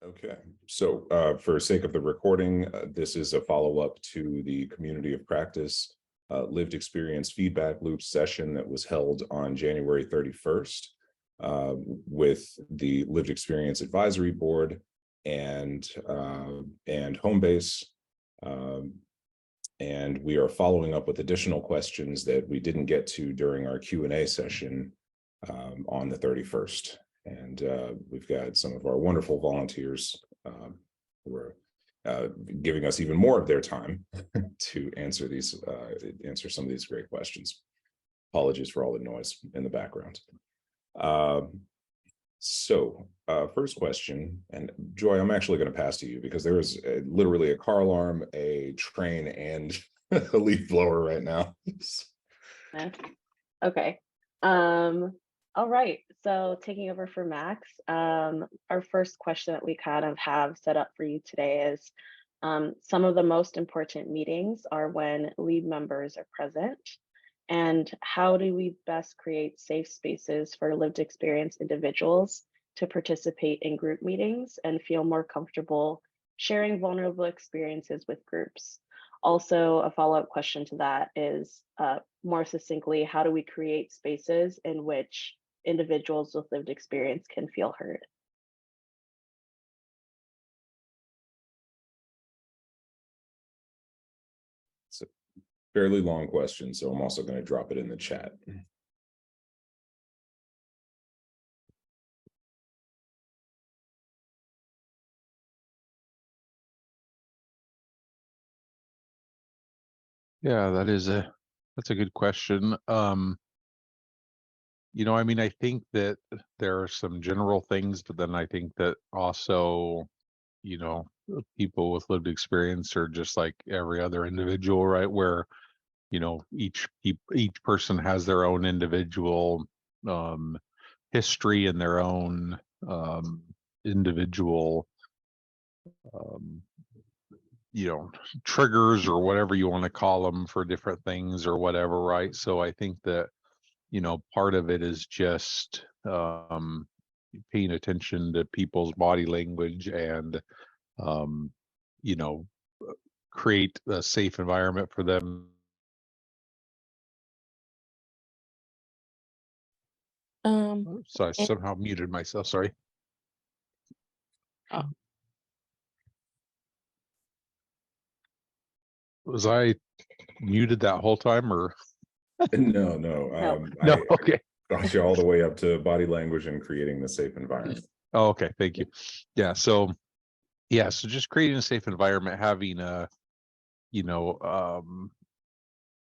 Okay, so for sake of the recording, this is a follow-up to the Community of Practice lived experience feedback loop session that was held on January 31st with the Lived Experience Advisory Board and Homebase. And we are following up with additional questions that we didn't get to during our Q&A session on the 31st. And we've got some of our wonderful volunteers who are giving us even more of their time to answer some of these great questions. Apologies for all the noise in the background. First question, and Joy, I'm actually going to pass to you because there is literally a car alarm, a train, and a leaf blower right now. Okay. All right, so taking over for Max, our first question that we kind of have set up for you today is, some of the most important meetings are when lead members are present, and how do we best create safe spaces for lived experience individuals to participate in group meetings and feel more comfortable sharing vulnerable experiences with groups? Also, a follow-up question to that is, more succinctly, how do we create spaces in which individuals with lived experience can feel heard? It's a fairly long question, so I'm also going to drop it in the chat. Yeah, that's a good question. I mean, I think that there are some general things, but then I think that also, people with lived experience are just like every other individual, right? Where, each person has their own individual history and their own individual triggers or whatever you want to call them for different things or whatever, right? So I think that part of it is just paying attention to people's body language and create a safe environment for them. So I somehow muted myself, sorry. Oh. Was I muted that whole time, or? No. No, okay. Got you all the way up to body language and creating the safe environment. Oh, okay, thank you. Yeah, so just creating a safe environment, having an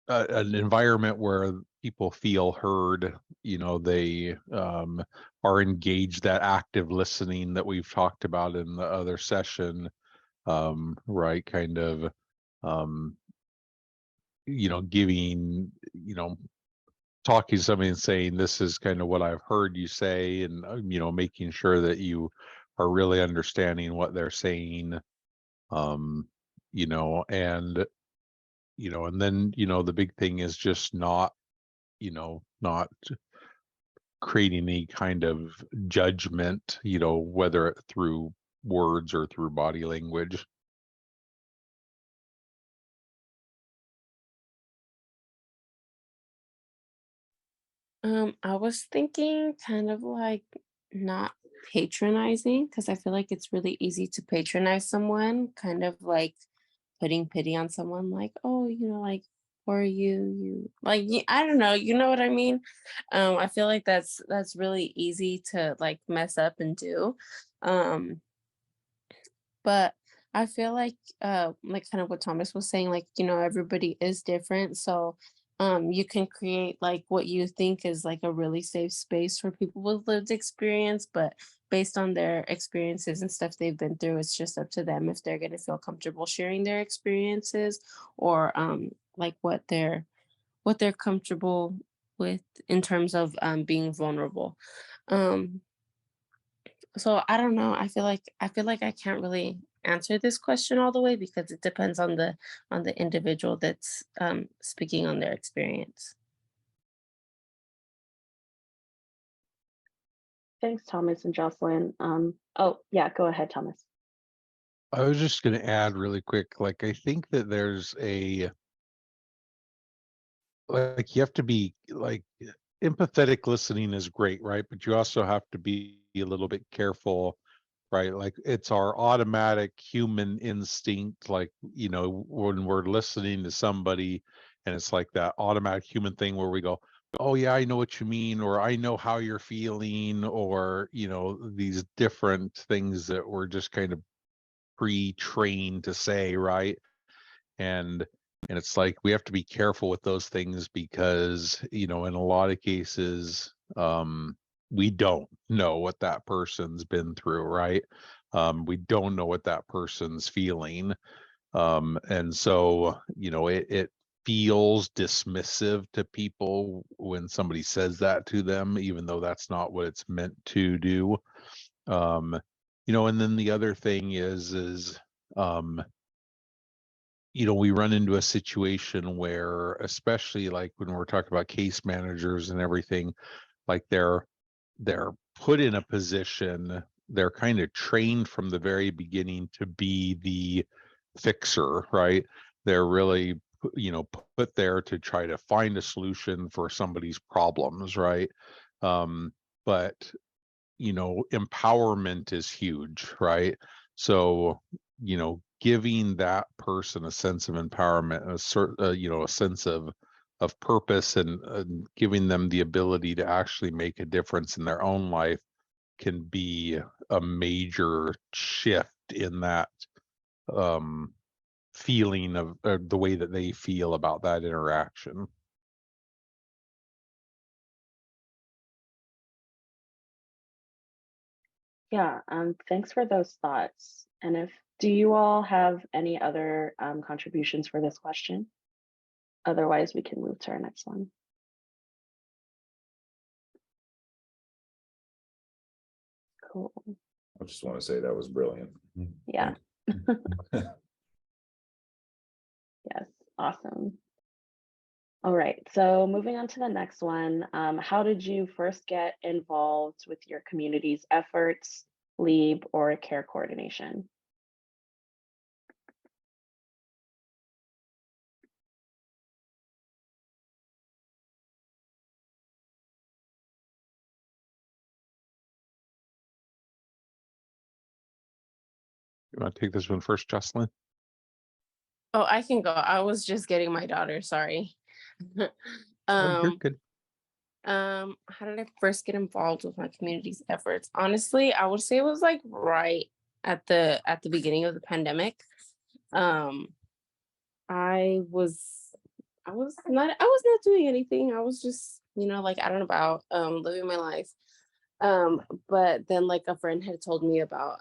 environment where people feel heard, they are engaged, that active listening that we've talked about in the other session, right? Kind of giving, talking to somebody and saying, this is kind of what I've heard you say, and making sure that you are really understanding what they're saying, and and then the big thing is just not creating any kind of judgment, whether it through words or through body language. I was thinking kind of like not patronizing, because I feel like it's really easy to patronize someone, kind of like putting pity on someone, like, oh, like, or you like, I don't know, you know what I mean? I feel like that's really easy to like mess up and do. But I feel like kind of what Thomas was saying, like, everybody is different. So you can create like what you think is like a really safe space for people with lived experience, but based on their experiences and stuff they've been through, it's just up to them if they're going to feel comfortable sharing their experiences, or like what they're comfortable with in terms of being vulnerable. Um, so I don't know. I feel like I can't really answer this question all the way, because it depends on the individual that's speaking on their experience. Thanks, Thomas and Jocelyn. Oh, yeah, go ahead, Thomas. I was just going to add really quick, like, I think that there's like, you have to be like, empathetic listening is great, right? But you also have to be a little bit careful, right? Like, it's our automatic human instinct, like, when we're listening to somebody, and it's like that automatic human thing where we go, oh yeah, I know what you mean, or I know how you're feeling, or these different things that we're just kind of pre-trained to say, right? And it's like we have to be careful with those things because in a lot of cases, we don't know what that person's been through, right? We don't know what that person's feeling. And so it feels dismissive to people when somebody says that to them, even though that's not what it's meant to do. And then the other thing is um we run into a situation where, especially like when we're talking about case managers and everything, like they're put in a position, they're kind of trained from the very beginning to be the fixer, right? They're really put there to try to find a solution for somebody's problems, right? But empowerment is huge, right? So giving that person a sense of empowerment, a sense of purpose, and giving them the ability to actually make a difference in their own life can be a major shift in that feeling of the way that they feel about that interaction. Yeah, thanks for those thoughts. And do you all have any other contributions for this question? Otherwise, we can move to our next one. Cool. I just want to say that was brilliant. Yeah. Yes, awesome. All right, so moving on to the next one. How did you first get involved with your community's efforts, LEAB, or care coordination? You want to take this one first, Jocelyn? Oh, I can go. I was just getting my daughter, sorry. Oh, you're um good. how did I first get involved with my community's efforts? Honestly, I would say it was like right at the beginning of the pandemic. Um I was not doing anything. I was just, like out and about, living my life. But then like a friend had told me about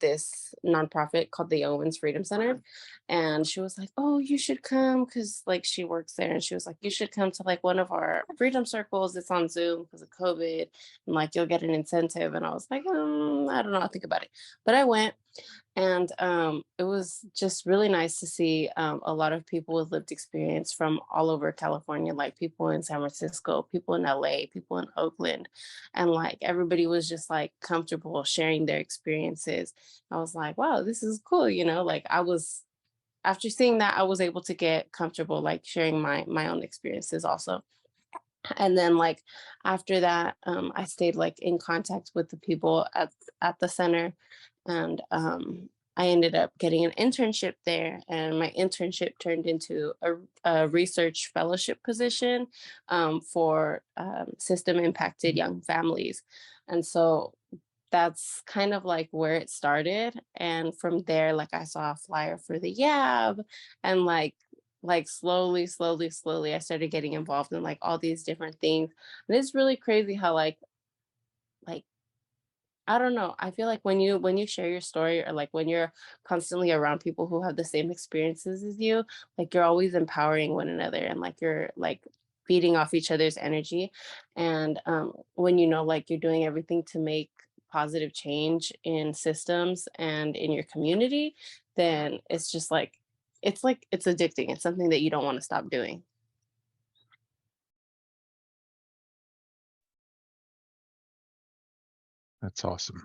this nonprofit called the Owens Freedom Center. And she was like, oh, you should come, because like she works there, and she was like, you should come to like one of our freedom circles. It's on Zoom because of COVID, and like you'll get an incentive. And I was like, I don't know, I'll think about it. But I went, and it was just really nice to see a lot of people with lived experience from all over California, like people in San Francisco, people in LA, people in Oakland. And like everybody was just like comfortable sharing their experiences. I was like, wow, this is cool. Like after seeing that, I was able to get comfortable like sharing my own experiences also. And then like after that, I stayed like in contact with the people at the center. And I ended up getting an internship there, and my internship turned into a research fellowship position for system impacted young families. And so that's kind of like where it started. And from there, like I saw a flyer for the YAB, and like slowly I started getting involved in like all these different things. And it's really crazy how like I don't know. I feel like when you share your story, or like when you're constantly around people who have the same experiences as you, like you're always empowering one another, and like you're like feeding off each other's energy. And when like you're doing everything to make positive change in systems and in your community, then it's just like it's addicting. It's something that you don't want to stop doing. That's awesome.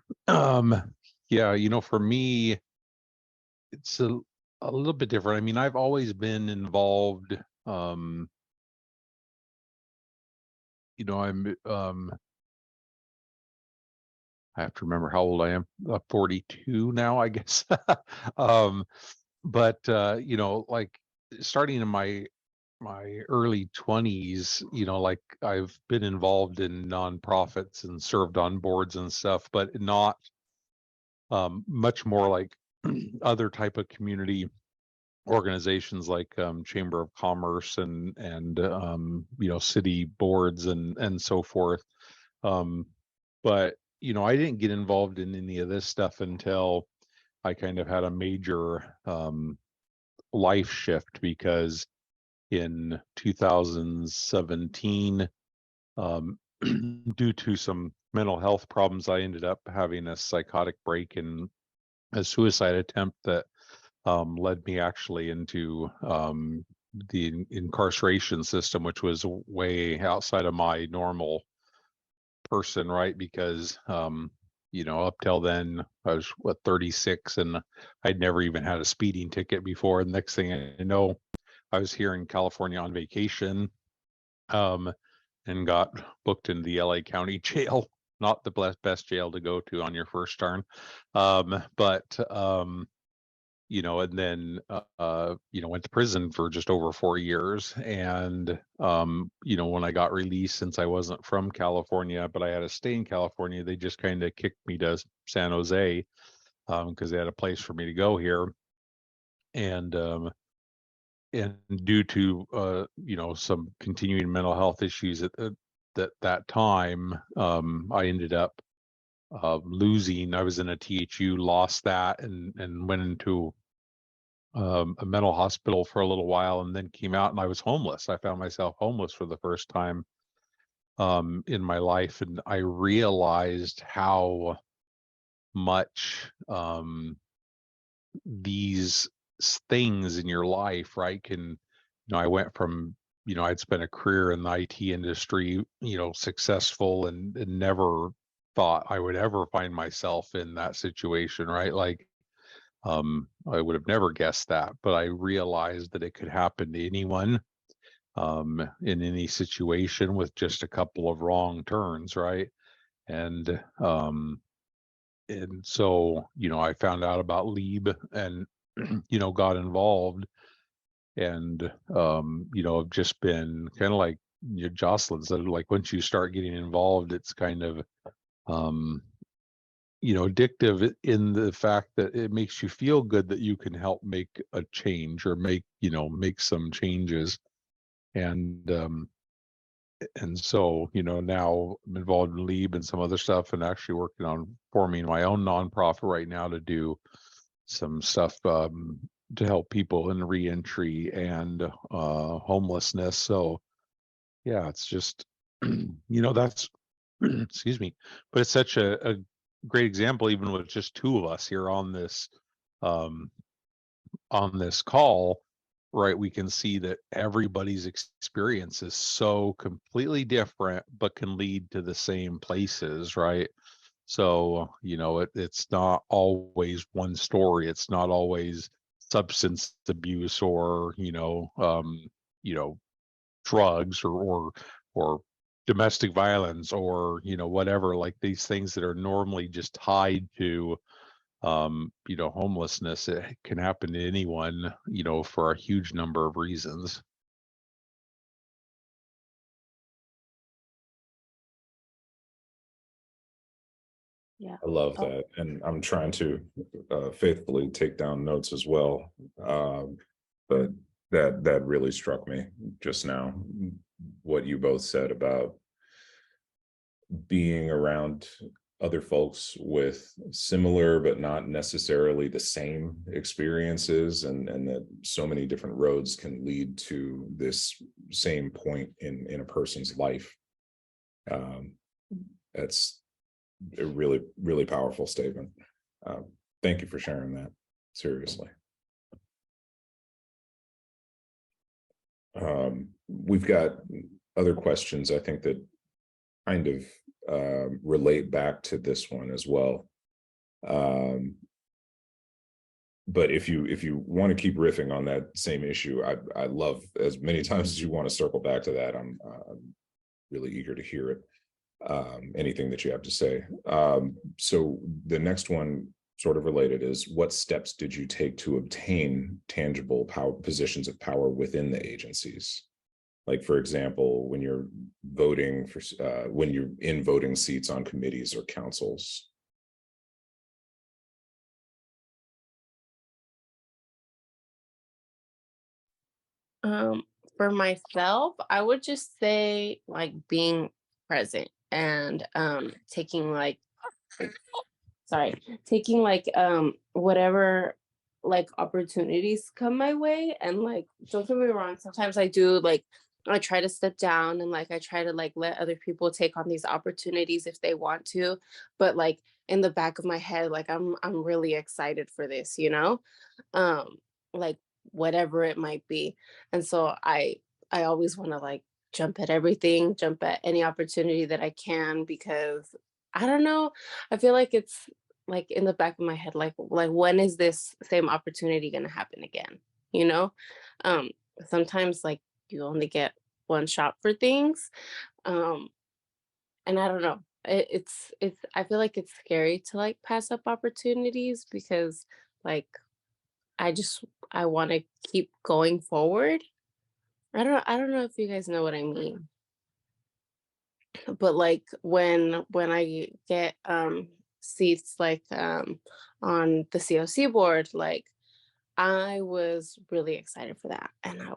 Yeah, for me, it's a little bit different. I mean, I've always been involved. I'm I have to remember how old I am. 42 now, I guess. But like starting in my early 20s, like I've been involved in nonprofits and served on boards and stuff, but not much more like other type of community organizations like Chamber of Commerce and city boards and so forth. But I didn't get involved in any of this stuff until I kind of had a major life shift, because in 2017, due to some mental health problems, I ended up having a psychotic break and a suicide attempt that led me actually into the incarceration system, which was way outside of my normal person, right? Because up till then I was 36, and I'd never even had a speeding ticket before. And next thing I know, I was here in California on vacation, and got booked into the LA County jail. Not the best jail to go to on your first turn, but and then went to prison for just over 4 years. And when I got released, since I wasn't from California but I had to stay in California, they just kind of kicked me to San Jose, because they had a place for me to go here. And due to some continuing mental health issues at that time, I ended up losing. I was in a THU, lost that, and went into a mental hospital for a little while, and then came out, and I was homeless. I found myself homeless for the first time in my life, and I realized how much these things in your life, right, can, I went from, I'd spent a career in the IT industry, successful, and never thought I would ever find myself in that situation, right? Like, I would have never guessed that, but I realized that it could happen to anyone, in any situation with just a couple of wrong turns, right? And so, I found out about Lieb and, got involved, and, I've just been kind of like Jocelyn said, like once you start getting involved, it's kind of, addictive in the fact that it makes you feel good that you can help make a change, or make some changes. And so, now I'm involved in Lieb and some other stuff, and actually working on forming my own nonprofit right now to do some stuff to help people in reentry and homelessness. So yeah, it's just that's excuse me, but it's such a great example, even with just two of us here um on this call, right? We can see that everybody's experience is so completely different, but can lead to the same places, right? So, it's not always one story. It's not always substance abuse, or, drugs, or domestic violence, or, whatever, like these things that are normally just tied to homelessness. It can happen to anyone, for a huge number of reasons. Yeah. I love Oh, that, and I'm trying to faithfully take down notes as well. But that really struck me just now, what you both said about being around other folks with similar but not necessarily the same experiences, and that so many different roads can lead to this same point in a person's life. That's a really, really powerful statement. Thank you for sharing that. Seriously. We've got other questions, I think, that kind of relate back to this one as well. But if you want to keep riffing on that same issue, I love, as many times as you want to circle back to that. I'm really eager to hear it. Anything that you have to say. So the next one, sort of related, is what steps did you take to obtain tangible positions of power within the agencies? Like, for example, when you're voting for, when you're in voting seats on committees or councils. For myself, I would just say like being present and taking like sorry, taking like whatever like opportunities come my way, and like don't get me wrong, sometimes I do like I try to step down and like I try to like let other people take on these opportunities if they want to, but like in the back of my head like I'm really excited for this, you know? Like whatever it might be. And so I always want to like jump at everything, jump at any opportunity that I can, because I don't know, I feel like it's like in the back of my head, like when is this same opportunity gonna happen again? You know? Um, Sometimes like you only get one shot for things. Um, and I don't know. It's I feel like it's scary to like pass up opportunities because like I want to keep going forward. I don't know if you guys know what I mean. But like when I get seats like on the COC board, like I was really excited for that, and I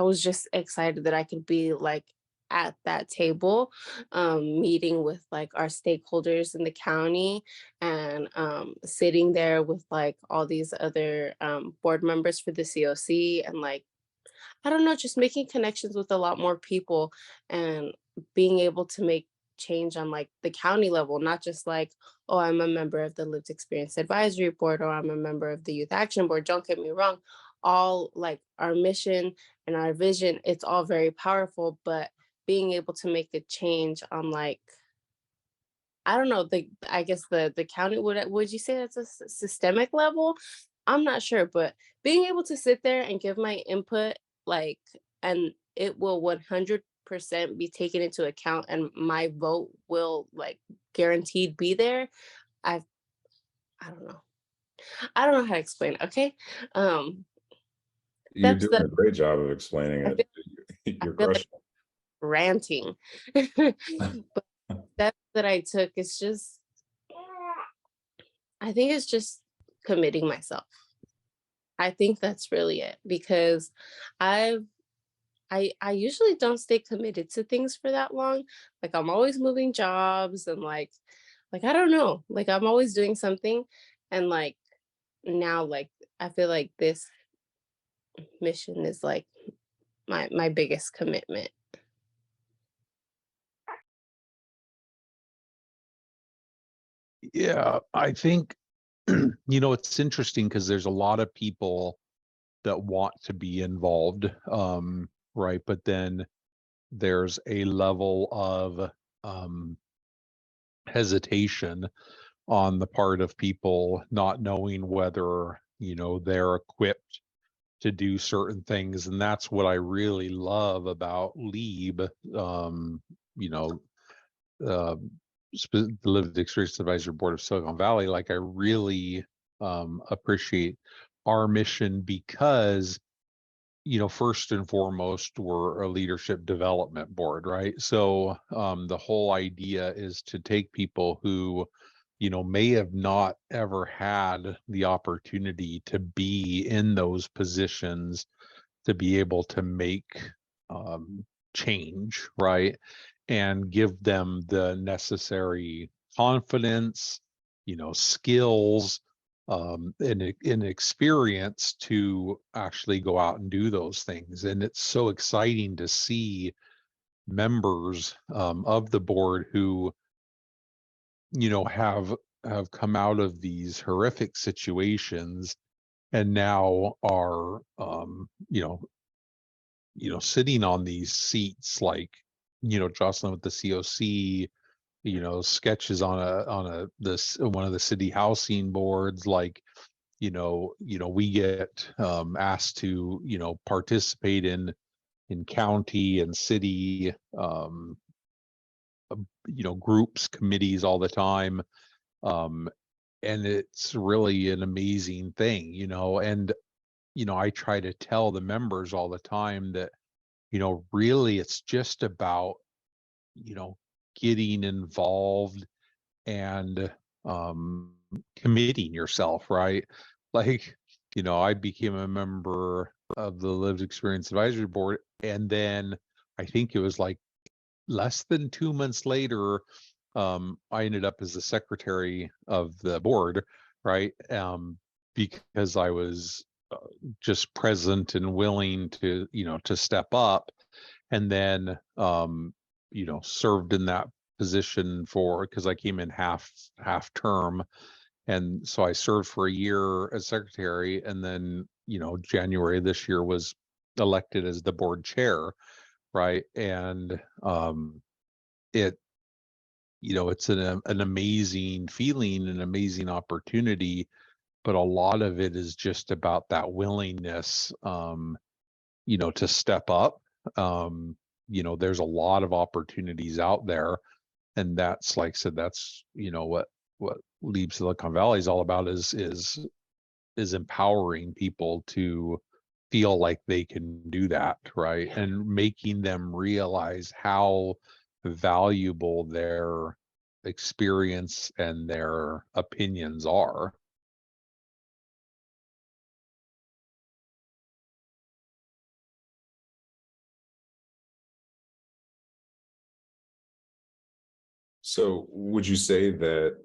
was just excited that I could be like at that table meeting with like our stakeholders in the county, and sitting there with like all these other board members for the COC, and like I don't know, just making connections with a lot more people and being able to make change on like the county level, not just like, oh, I'm a member of the Lived Experience Advisory Board or I'm a member of the Youth Action Board. Don't get me wrong. All like our mission and our vision, it's all very powerful, but being able to make a change on like, I don't know, I guess the county, would you say that's a systemic level? I'm not sure, but being able to sit there and give my input, like, and it will 100% be taken into account, and my vote will like guaranteed be there. I I don't know. I don't know how to explain it, okay? You're Steps doing that a great job of explaining I feel, it. I You're feel like crushing ranting. But steps that I took is just I think it's just committing myself. I think that's really it, because I've I usually don't stay committed to things for that long. Like I'm always moving jobs and like I don't know, like I'm always doing something, and like now like I feel like this mission is like my biggest commitment. Yeah, I think, it's interesting because there's a lot of people that want to be involved, right? But then there's a level of hesitation on the part of people not knowing whether, they're equipped to do certain things. And that's what I really love about LEAB, you know, uh, the Lived Experience Advisory Board of Silicon Valley. Like I really appreciate our mission because, first and foremost, we're a leadership development board, right? So the whole idea is to take people who, may have not ever had the opportunity to be in those positions to be able to make change, right? And give them the necessary confidence, skills, and experience to actually go out and do those things. And it's so exciting to see members of the board who, have come out of these horrific situations and now are, sitting on these seats like, Jocelyn with the COC, you know, sketches on one of the city housing boards, like, we get asked to, participate in county and city, groups, committees all the time. And it's really an amazing thing, and, I try to tell the members all the time that, really it's just about, getting involved and committing yourself, right? Like, I became a member of the Lived Experience Advisory Board, and then I think it was like less than 2 months later, I ended up as the secretary of the board, right? Because I was just present and willing to, to step up, and then, served in that position because I came in half term, and so I served for a year as secretary, and then, January this year was elected as the board chair, right? And it it's an amazing feeling, an amazing opportunity, but a lot of it is just about that willingness, to step up. There's a lot of opportunities out there, and that's, like I said, that's what Leap Silicon Valley is all about, is empowering people to feel like they can do that, right? And making them realize how valuable their experience and their opinions are. So would you say that,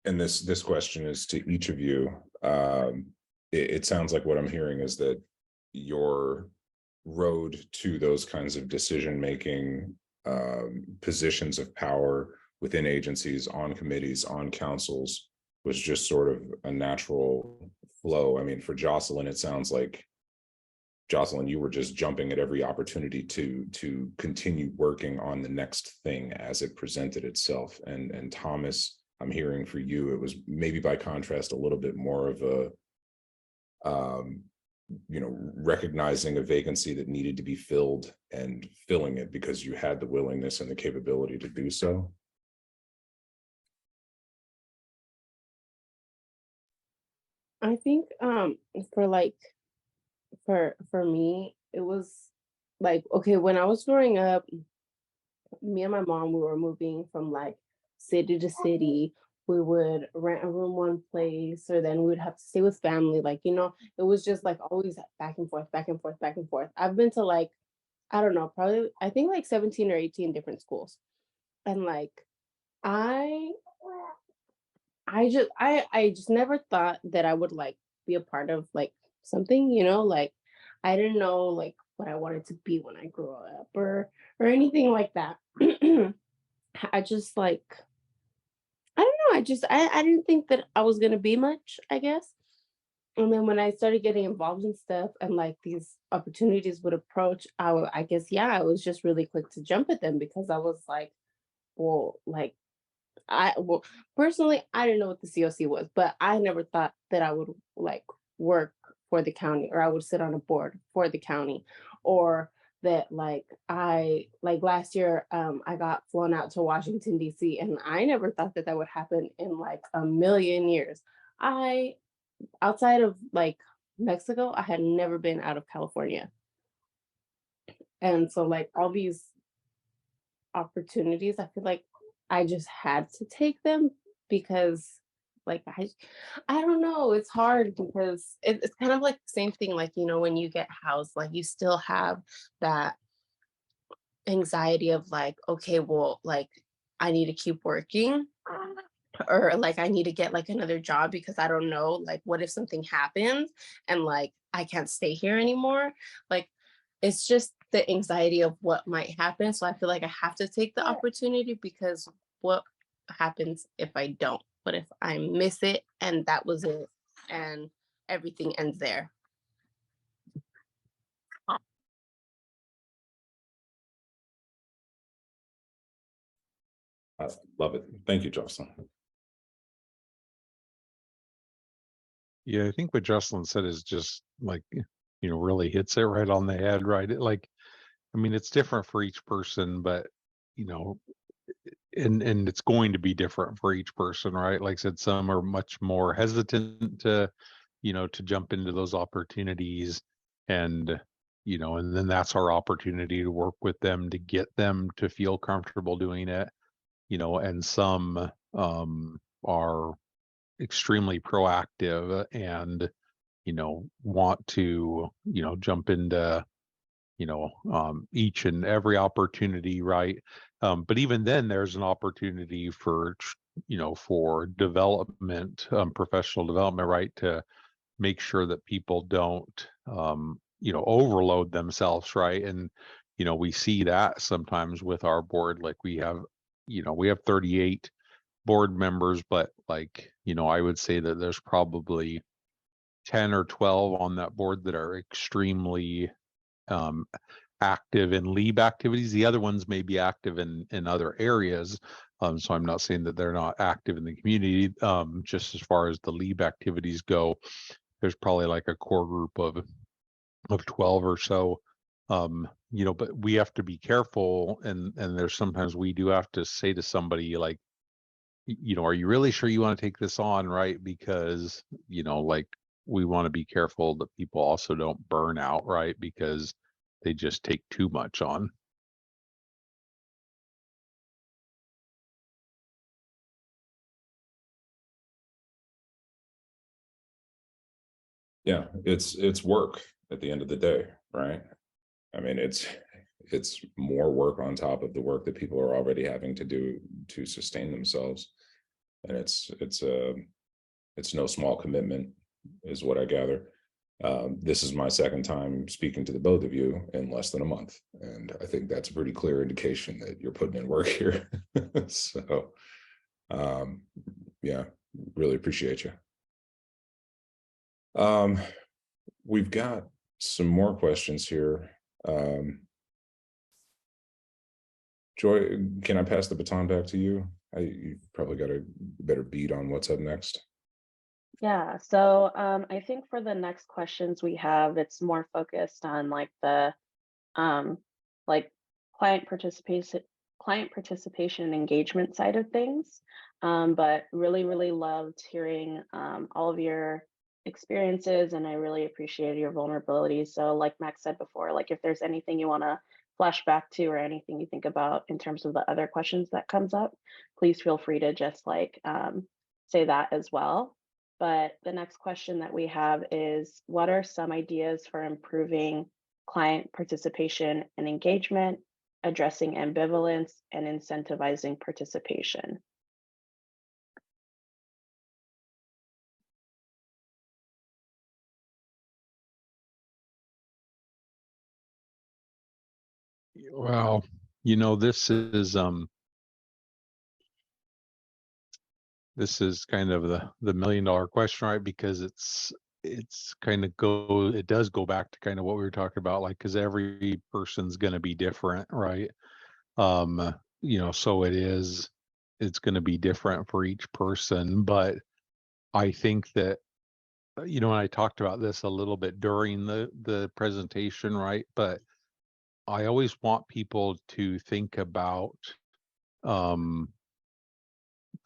and this question is to each of you, it sounds like what I'm hearing is that your road to those kinds of decision-making positions of power within agencies, on committees, on councils, was just sort of a natural flow. I mean, for Jocelyn, it sounds like, Jocelyn, you were just jumping at every opportunity to continue working on the next thing as it presented itself. And Thomas, I'm hearing for you, it was maybe by contrast a little bit more of a recognizing a vacancy that needed to be filled and filling it because you had the willingness and the capability to do so. I think for me, it was like, okay, when I was growing up, me and my mom, we were moving from like city to city. We would rent a room one place, or then we would have to stay with family. Like, it was just like always back and forth, back and forth, back and forth. I've been to like, I don't know, probably, I think like 17 or 18 different schools. And like, I just never thought that I would like be a part of like something, like I didn't know like what I wanted to be when I grew up, or anything like that. I just like, I don't know, I didn't think that I was gonna be much, I guess. And then when I started getting involved in stuff and like these opportunities would approach, I guess, yeah, I was just really quick to jump at them because I was like, well, like well, personally, I didn't know what the COC was, but I never thought that I would like work for the county, or I would sit on a board for the county, or that like I like last year I got flown out to Washington DC, and I never thought that that would happen in like a million years. I Outside of like Mexico, I had never been out of California. And so like all these opportunities, I feel like I just had to take them because like I don't know, it's hard because it's kind of like the same thing, like when you get housed, like you still have that anxiety of like, okay, well, like I need to keep working, or like I need to get like another job because I don't know, like what if something happens and like I can't stay here anymore. Like it's just the anxiety of what might happen. So I feel like I have to take the opportunity, because what happens if I don't? What if I miss it and that was it and everything ends there? I love it. Thank you, Jocelyn. Yeah, I think what Jocelyn said is just like, really hits it right on the head, right? I mean, it's different for each person, but you know, and it's going to be different for each person, right? Like I said, some are much more hesitant to, to jump into those opportunities, and and then that's our opportunity to work with them to get them to feel comfortable doing it, and some are extremely proactive and want to jump into each and every opportunity, right? But even then there's an opportunity for for development, professional development, right, to make sure that people don't overload themselves, right? And we see that sometimes with our board, like we have 38 board members, but like I would say that there's probably 10 or 12 on that board that are extremely active in LEAB activities. The other ones may be active in other areas. So I'm not saying that they're not active in the community. Just as far as the LEAB activities go, there's probably like a core group of 12 or so. But we have to be careful, and there's sometimes we do have to say to somebody like, are you really sure you want to take this on, right? Because like we want to be careful that people also don't burn out, right? Because they just take too much on. Yeah, it's work at the end of the day, right? I mean, it's more work on top of the work that people are already having to do to sustain themselves. And it's no small commitment, is what I gather. This is my second time speaking to the both of you in less than a month, and I think that's a pretty clear indication that you're putting in work here. So, yeah, really appreciate you. We've got some more questions here. Joy, can I pass the baton back to you? You've probably got a better beat on what's up next. Yeah, so I think for the next questions we have, it's more focused on like the like client participation and engagement side of things. But really loved hearing all of your experiences, and I really appreciated your vulnerability. So like Max said before, like if there's anything you want to flash back to or anything you think about in terms of the other questions that comes up, please feel free to just like say that as well. But the next question that we have is, what are some ideas for improving client participation and engagement, addressing ambivalence, and incentivizing participation? Well, this is kind of the $1 million question, right? Because it does go back to kind of what we were talking about, like, because every person's going to be different, right? So it's going to be different for each person. But I think that, and I talked about this a little bit during the presentation, right? But I always want people to think about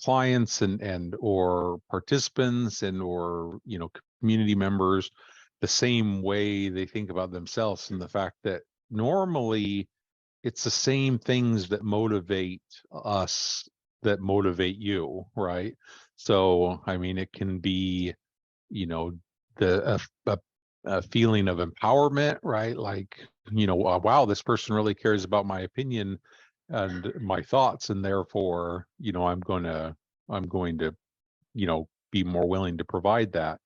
clients and or participants and or community members the same way they think about themselves, and the fact that normally it's the same things that motivate us that motivate you, right? So I mean, it can be a feeling of empowerment, right? Like, wow, this person really cares about my opinion and my thoughts, and therefore I'm going to be more willing to provide that.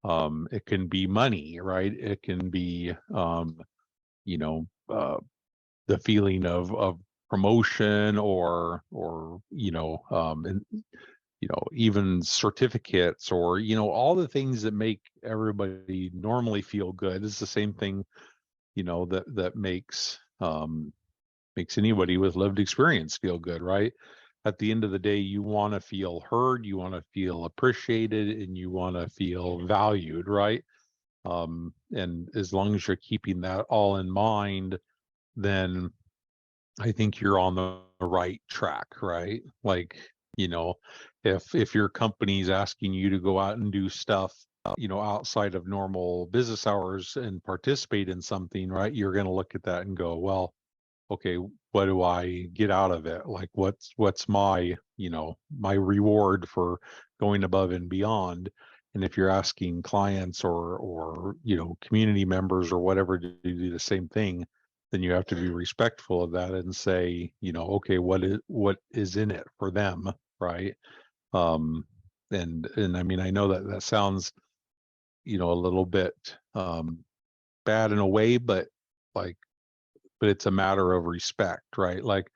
It can be money, right? It can be you know the feeling of promotion or and even certificates, or all the things that make everybody normally feel good is the same thing that makes anybody with lived experience feel good, right? at the end of the day, you want to feel heard, you want to feel appreciated, and you want to feel valued, right? And as long as you're keeping that all in mind, then I think you're on the right track, right? Like, you know, if your company's asking you to go out and do stuff, outside of normal business hours and participate in something, right? You're going to look at that and go, well, okay, what do I get out of it? Like, what's my, my reward for going above and beyond? And if you're asking clients or community members or whatever to do the same thing, then you have to be respectful of that and say, okay, what is in it for them, right? And I mean, I know that sounds, a little bit bad in a way, but it's a matter of respect, right? Like,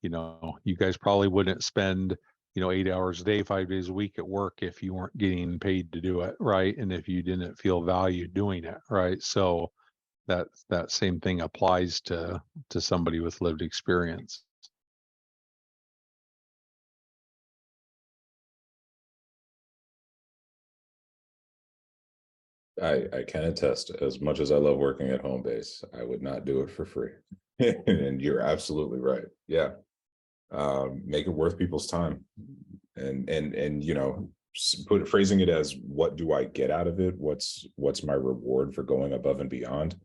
you guys probably wouldn't spend 8 hours a day 5 days a week at work if you weren't getting paid to do it, right? And if you didn't feel valued doing it, right? So that same thing applies to somebody with lived experience. I can attest, as much as I love working at home base, I would not do it for free. And you're absolutely right. Yeah. Make it worth people's time. And phrasing it as, what do I get out of it? What's my reward for going above and beyond?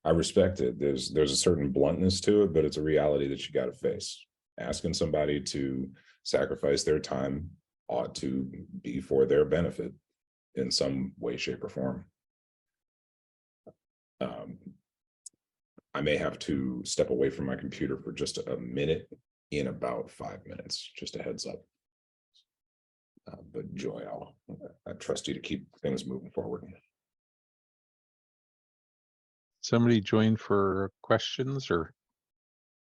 I respect it. There's a certain bluntness to it, but it's a reality that you got to face. Asking somebody to sacrifice their time ought to be for their benefit in some way, shape, or form. I may have to step away from my computer for just a minute in about 5 minutes, just a heads up. But Joy, I trust you to keep things moving forward. Somebody join for questions or?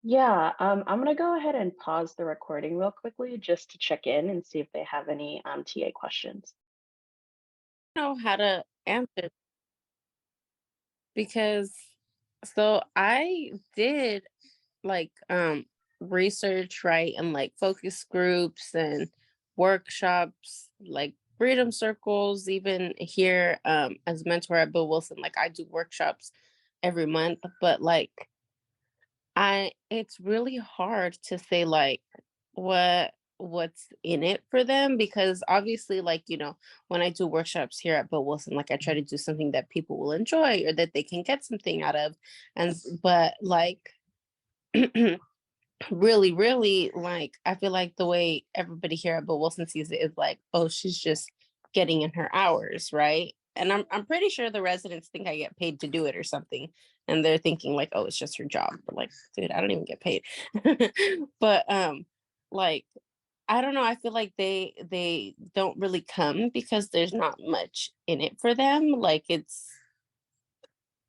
Yeah, I'm gonna go ahead and pause the recording real quickly just to check in and see if they have any TA questions. Know how to answer because so I did like research, right, and like focus groups and workshops, like freedom circles, even here as a mentor at Bill Wilson, like I do workshops every month, but like it's really hard to say like what's in it for them because obviously like when I do workshops here at Bill Wilson, like I try to do something that people will enjoy or that they can get something out of, but like really like I feel like the way everybody here at Bill Wilson sees it is like, oh, she's just getting in her hours, right? And I'm pretty sure the residents think I get paid to do it or something, and they're thinking like, oh, it's just her job. But like, dude, I don't even get paid. But like I don't know. I feel like they don't really come because there's not much in it for them. Like it's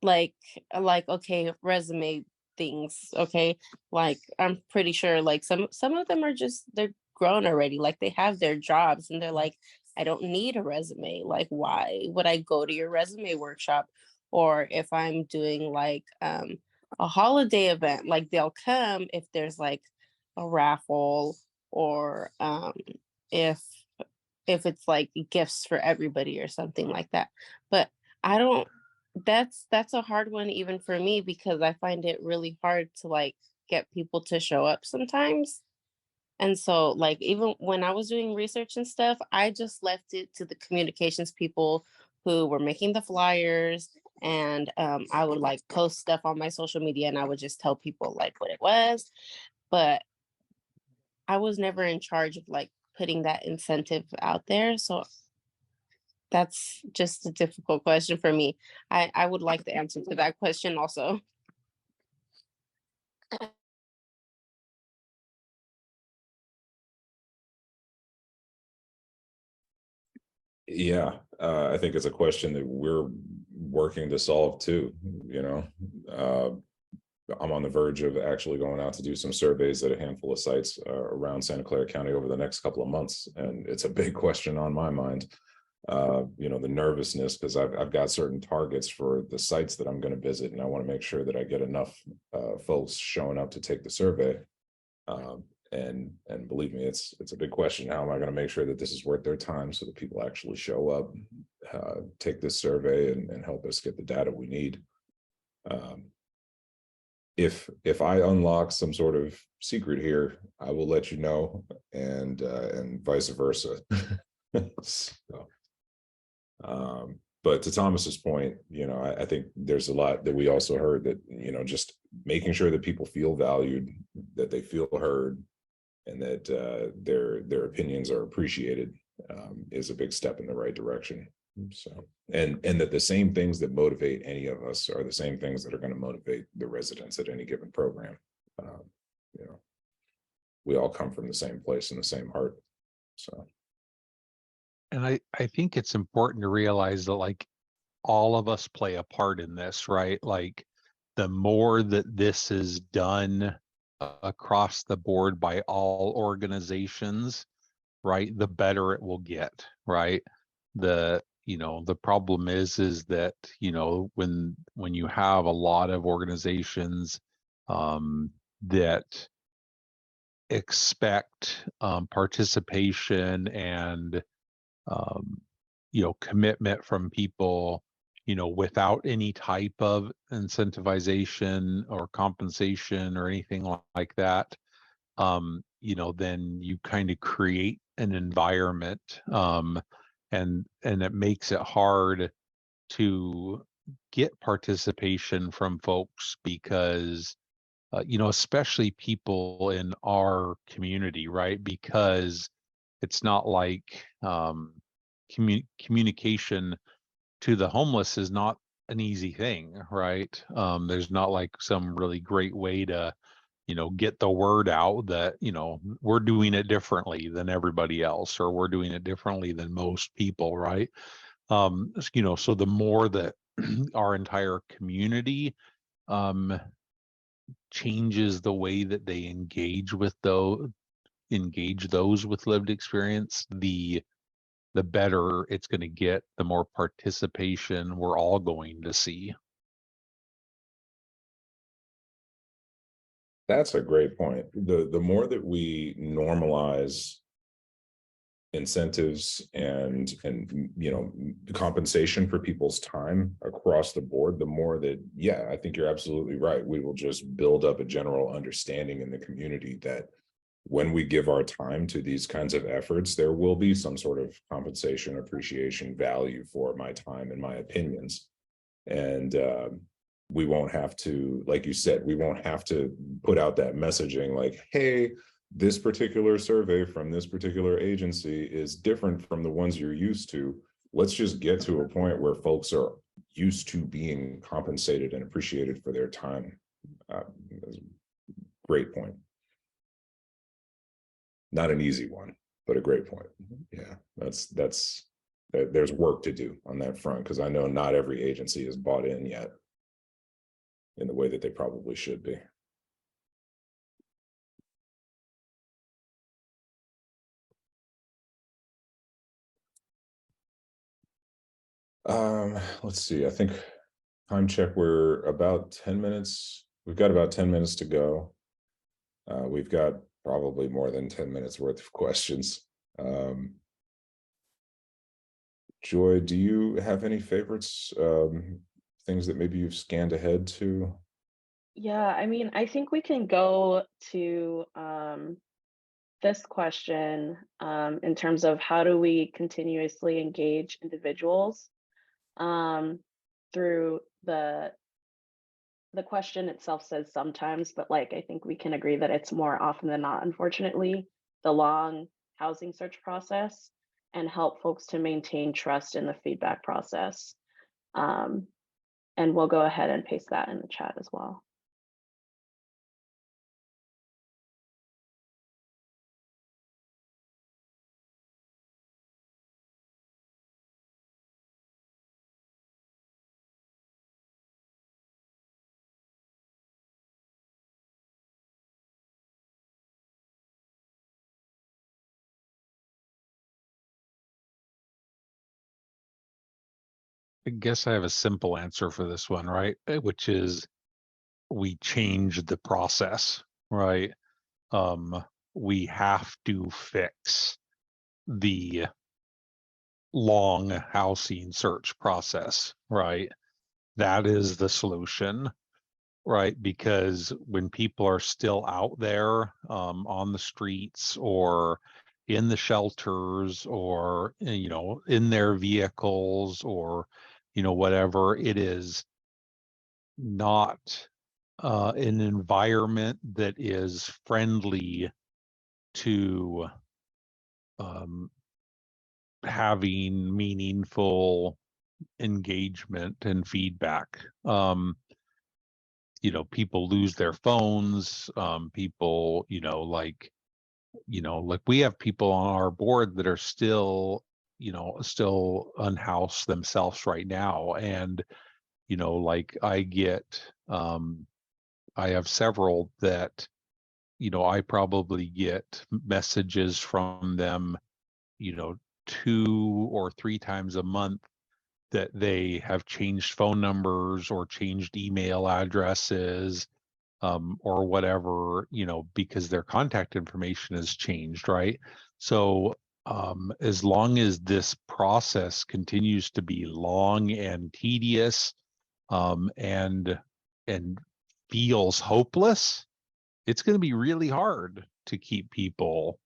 like okay, resume things, okay? Like I'm pretty sure like some of them are just they're grown already. Like they have their jobs and they're like, I don't need a resume. Like why would I go to your resume workshop? Or if I'm doing like a holiday event, like they'll come if there's like a raffle or if if it's like gifts for everybody or something like that. But I don't that's a hard one even for me because I find it really hard to like get people to show up sometimes. And so like even when I was doing research and stuff, I just left it to the communications people who were making the flyers and I would like post stuff on my social media and I would just tell people like what it was. But I was never in charge of like putting that incentive out there. So that's just a difficult question for me. I would like the answer to that question also. Yeah, I think it's a question that we're working to solve too. I'm on the verge of actually going out to do some surveys at a handful of sites around Santa Clara County over the next couple of months, and it's a big question on my mind. The nervousness because I've got certain targets for the sites that I'm going to visit, and I want to make sure that I get enough folks showing up to take the survey. And believe me, it's a big question. How am I going to make sure that this is worth their time so that people actually show up, take this survey and help us get the data we need? If I unlock some sort of secret here, I will let you know, and vice versa. So, but to Thomas's point, I think there's a lot that we also heard that, just making sure that people feel valued, that they feel heard, and that their opinions are appreciated is a big step in the right direction. So, and that the same things that motivate any of us are the same things that are going to motivate the residents at any given program. We all come from the same place and the same heart. So, and I think it's important to realize that, like, all of us play a part in this, right? Like, the more that this is done across the board by all organizations, right, the better it will get, right? The problem is that, when you have a lot of organizations that expect participation and commitment from people, without any type of incentivization or compensation or anything like that, then you kind of create an environment, and it makes it hard to get participation from folks because, especially people in our community, right? Because it's not like communication to the homeless is not an easy thing, right? There's not like some really great way to, get the word out that, we're doing it differently than everybody else, or we're doing it differently than most people, right? So the more that our entire community changes the way that they engage those with lived experience, the better it's going to get, the more participation we're all going to see. that's a great point. The more that we normalize incentives and compensation for people's time across the board, the more that, yeah, I think you're absolutely right. We will just build up a general understanding in the community that when we give our time to these kinds of efforts, there will be some sort of compensation, appreciation, value for my time and my opinions. And we won't have to, like you said, we won't have to put out that messaging like, hey, this particular survey from this particular agency is different from the ones you're used to. Let's just get to a point where folks are used to being compensated and appreciated for their time. Great point. Not an easy one, but a great point. Yeah, there's work to do on that front, because I know not every agency is bought in yet in the way that they probably should be. Let's see, I think time check, we're about 10 minutes. We've got about 10 minutes to go. We've got probably more than 10 minutes worth of questions. Joy, do you have any favorites, things that maybe you've scanned ahead to? Yeah, I mean, I think we can go to this question in terms of how do we continuously engage individuals through the question itself says sometimes, but like I think we can agree that it's more often than not, unfortunately, the long housing search process, and help folks to maintain trust in the feedback process. And we'll go ahead and paste that in the chat as well. I guess I have a simple answer for this one, right? Which is we change the process, right? we have to fix the long housing search process, right? That is the solution, right? Because when people are still out there on the streets or in the shelters or, you know, in their vehicles or, you know, whatever, it is not an environment that is friendly to having meaningful engagement and feedback. You know, people lose their phones. People, you know, like we have people on our board that are still, you know, still unhoused themselves right now. And, you know, like I have several that, you know, I probably get messages from them, you know, 2 or 3 times a month that they have changed phone numbers or changed email addresses or whatever, you know, because their contact information has changed, right? So as long as this process continues to be long and tedious and feels hopeless, it's going to be really hard to keep people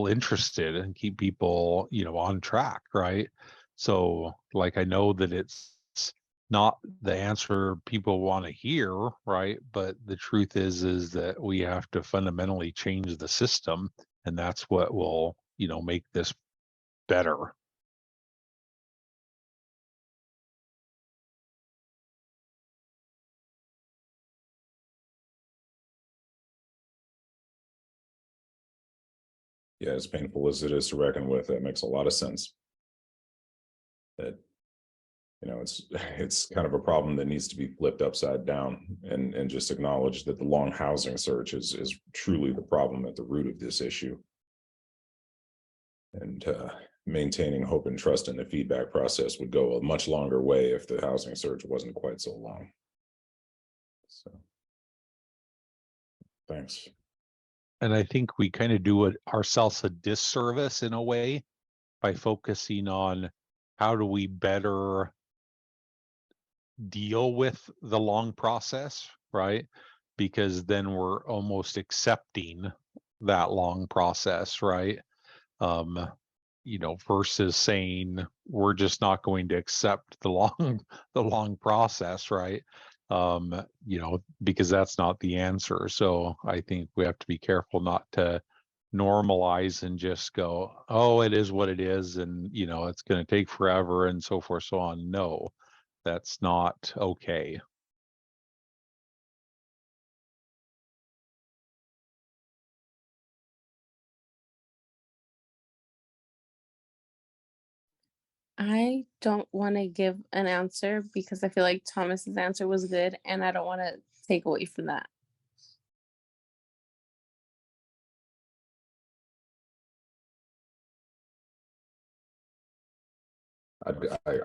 interested and keep people, you know, on track, right? So like I know that it's not the answer people want to hear, right? But the truth is that we have to fundamentally change the system, and that's what will, you know, make this better. Yeah, as painful as it is to reckon with, that makes a lot of sense. That, you know, it's kind of a problem that needs to be flipped upside down and just acknowledge that the long housing search is truly the problem at the root of this issue. And maintaining hope and trust in the feedback process would go a much longer way if the housing search wasn't quite so long. So, thanks. And I think we kind of do ourselves a disservice in a way by focusing on how do we better deal with the long process, right? Because then we're almost accepting that long process, right? You know, versus saying we're just not going to accept the long process, right? You know, because that's not the answer. So I think we have to be careful not to normalize and just go, oh, it is what it is, and you know, it's going to take forever and so forth, so on. No, that's not okay. I don't want to give an answer because I feel like Thomas's answer was good and I don't want to take away from that.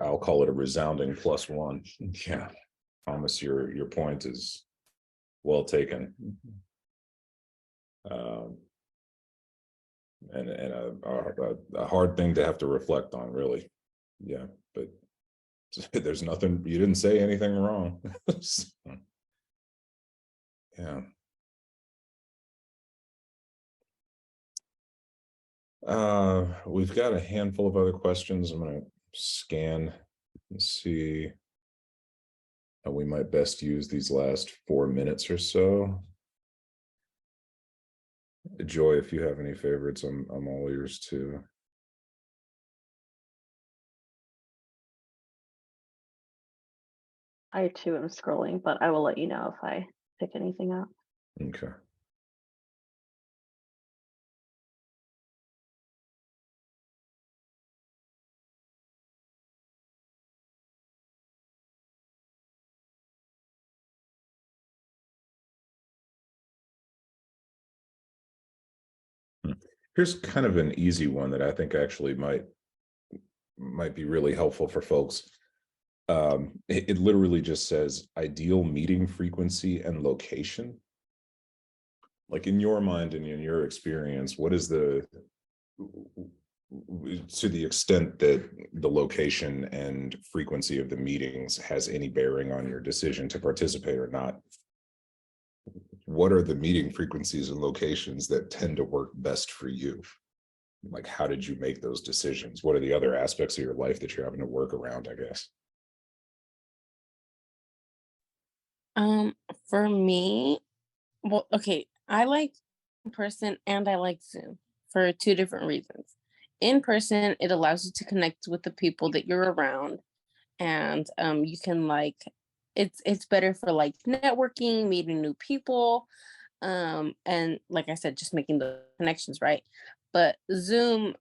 I'll call it a resounding +1. Yeah, Thomas, your point is well taken. And a hard thing to have to reflect on, really. Yeah, but there's nothing, you didn't say anything wrong. So, yeah. We've got a handful of other questions. I'm going to scan and see how we might best use these last 4 minutes or so. Joy, if you have any favorites, I'm all ears too. I too am scrolling, but I will let you know if I pick anything up. Okay. Here's kind of an easy one that I think actually might be really helpful for folks. It literally just says ideal meeting frequency and location. Like in your mind and in your experience, what is the, to the extent that the location and frequency of the meetings has any bearing on your decision to participate or not, what are the meeting frequencies and locations that tend to work best for you? Like, how did you make those decisions? What are the other aspects of your life that you're having to work around, I guess? For me, well, okay, I like in person and I like Zoom for two different reasons. In person, it allows you to connect with the people that you're around, and you can like it's better for like networking, meeting new people, and like I said, just making the connections, right? But Zoom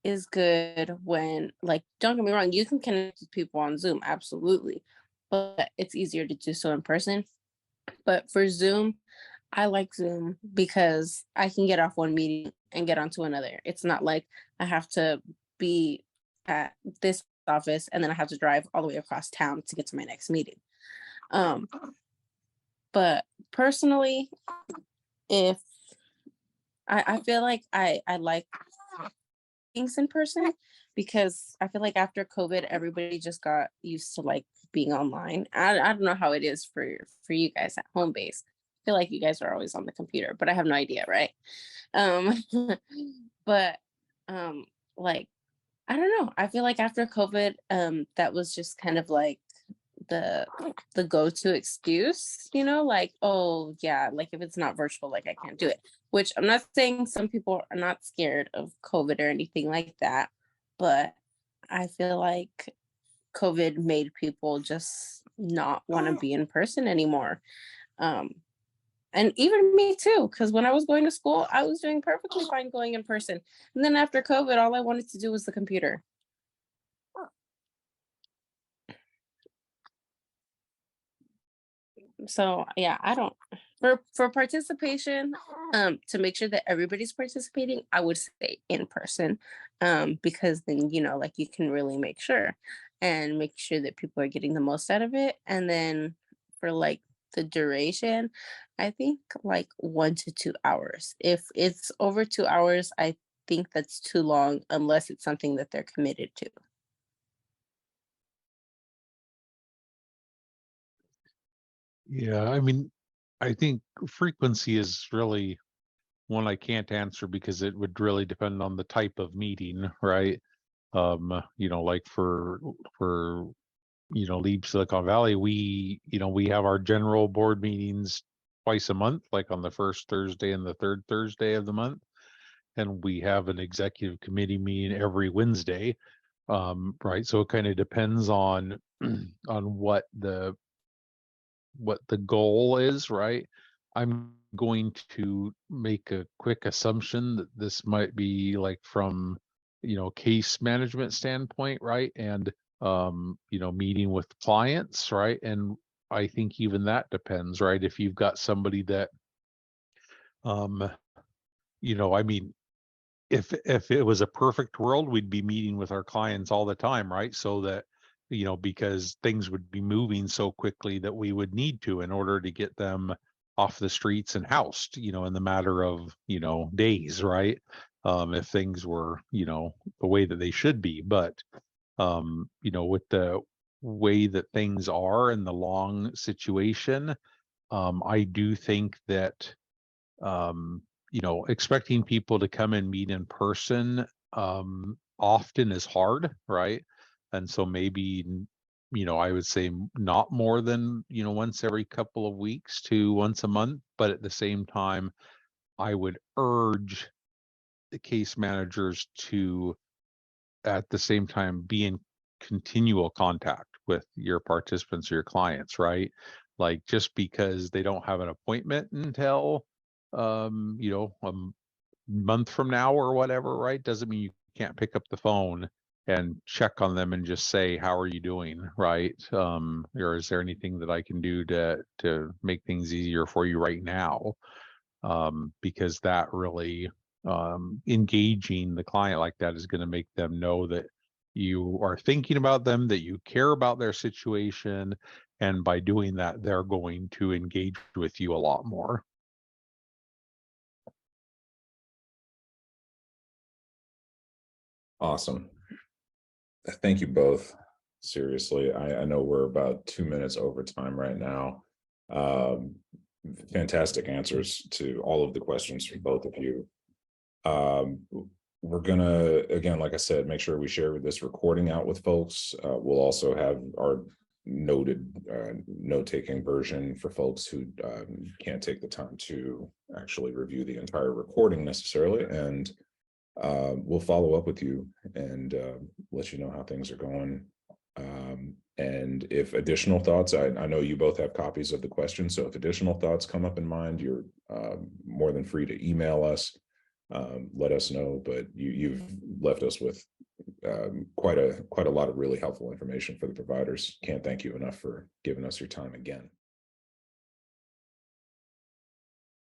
is good when, like, don't get me wrong, you can connect with people on Zoom, absolutely, but it's easier to do so in person. But for Zoom, I like Zoom because I can get off one meeting and get onto another. It's not like I have to be at this office and then I have to drive all the way across town to get to my next meeting. Um, but personally, if I feel like I like things in person because I feel like after COVID, everybody just got used to like being online. I don't know how it is for you guys at home base. I feel like you guys are always on the computer, but I have no idea, right? Um, but like I don't know. I feel like after COVID, that was just kind of like the the go-to excuse, like, oh yeah, like if it's not virtual, like I can't do it. Which I'm not saying some people are not scared of COVID or anything like that, but I feel like COVID made people just not want to be in person anymore. Um, and even me too, because when I was going to school, I was doing perfectly fine going in person. And then after COVID, all I wanted to do was the computer. So yeah, I don't for participation, to make sure that everybody's participating, I would say in person. Because then, like you can really make sure and make sure that people are getting the most out of it. And then for like the duration, I think like 1 to 2 hours. If it's over 2 hours, I think that's too long unless it's something that they're committed to. Yeah, I mean, I think frequency is really one I can't answer because it would really depend on the type of meeting, right? Like for Leap Silicon Valley, we have our general board meetings twice a month, like on the first Thursday and the third Thursday of the month. And we have an executive committee meeting every Wednesday. Right. So it kind of depends on on what the goal is, right? I'm going to make a quick assumption that this might be like from, case management standpoint, right? And, meeting with clients, right? And I think even that depends, right? If you've got somebody that, um, I mean, if it was a perfect world, we'd be meeting with our clients all the time, right? So that, because things would be moving so quickly that we would need to in order to get them off the streets and housed, in the matter of, days, right? If things were, the way that they should be. But with the way that things are in the long situation, I do think that expecting people to come and meet in person often is hard, right? And so maybe, I would say not more than, once every couple of weeks to once a month. But at the same time, I would urge the case managers to, at the same time, be in continual contact with your participants or your clients, right? Like just because they don't have an appointment until a month from now or whatever, right? Doesn't mean you can't pick up the phone and check on them and just say, how are you doing, right? Or is there anything that I can do to make things easier for you right now? Because that really, engaging the client like that is going to make them know that you are thinking about them, that you care about their situation, and by doing that, they're going to engage with you a lot more. Awesome. Thank you both. Seriously, I know we're about 2 minutes over time right now. Fantastic answers to all of the questions from both of you. We're gonna, again, like I said, make sure we share this recording out with folks. We'll also have our noted note-taking version for folks who can't take the time to actually review the entire recording necessarily. And we'll follow up with you and let you know how things are going. And if additional thoughts, I know you both have copies of the questions, so if additional thoughts come up in mind, you're more than free to email us. Let us know, but you've left us with quite a lot of really helpful information for the providers. Can't thank you enough for giving us your time again.